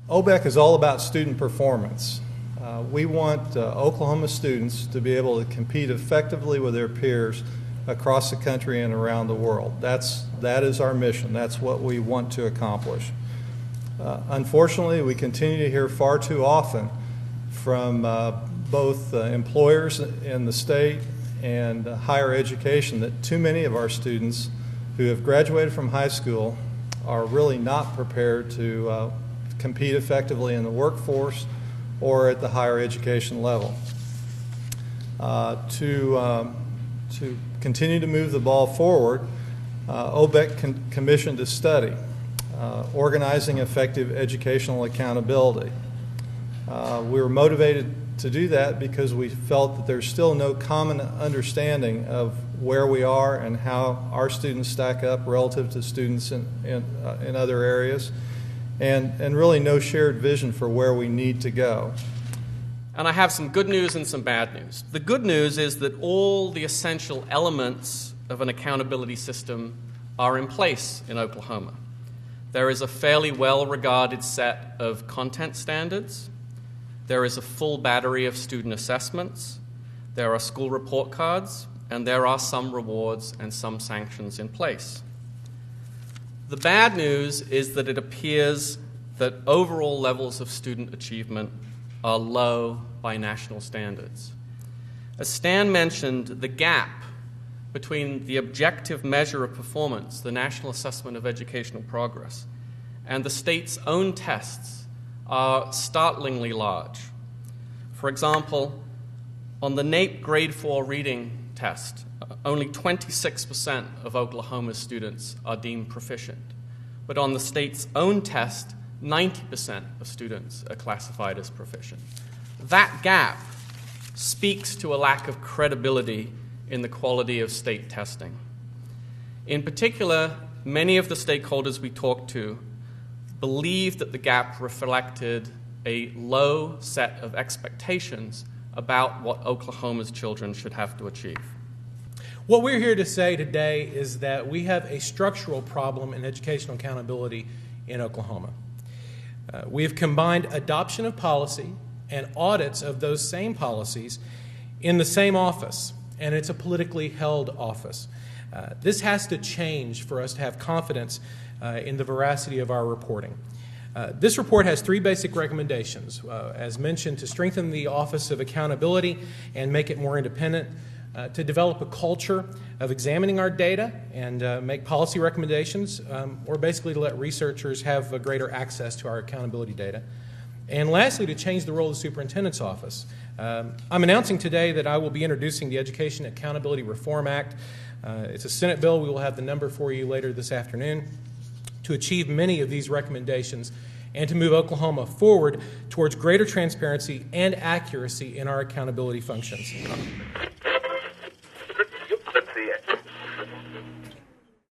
OBEC is all about student performance. We want Oklahoma students to be able to compete effectively with their peers across the country and around the world. That is our mission. That's what we want to accomplish. Unfortunately, we continue to hear far too often from both employers in the state and higher education that too many of our students who have graduated from high school are really not prepared to compete effectively in the workforce or at the higher education level. To continue to move the ball forward, OBEC commissioned a study, Organizing Effective Educational Accountability. We were motivated to do that because we felt that there's still no common understanding of where we are and how our students stack up relative to students in other areas, and really no shared vision for where we need to go. And I have some good news and some bad news. The good news is that all the essential elements of an accountability system are in place in Oklahoma. There is a fairly well-regarded set of content standards. There is a full battery of student assessments. There are school report cards, and there are some rewards and some sanctions in place. The bad news is that it appears that overall levels of student achievement are low by national standards. As Stan mentioned, the gap between the objective measure of performance, the National Assessment of Educational Progress, and the state's own tests are startlingly large. For example, on the NAEP Grade 4 reading test, only 26% of Oklahoma's students are deemed proficient. But on the state's own test, 90% of students are classified as proficient. That gap speaks to a lack of credibility in the quality of state testing. In particular, many of the stakeholders we talked to believed that the gap reflected a low set of expectations about what Oklahoma's children should have to achieve. What we're here to say today is that we have a structural problem in educational accountability in Oklahoma. We have combined adoption of policy and audits of those same policies in the same office, and it's a politically held office. This has to change for us to have confidence in the veracity of our reporting. This report has three basic recommendations, as mentioned, to strengthen the Office of Accountability and make it more independent, to develop a culture of examining our data and make policy recommendations, or basically to let researchers have greater access to our accountability data. And lastly, to change the role of the superintendent's office. I'm announcing today that I will be introducing the Education Accountability Reform Act. It's a Senate bill. We will have the number for you later this afternoon to achieve many of these recommendations and to move Oklahoma forward towards greater transparency and accuracy in our accountability functions.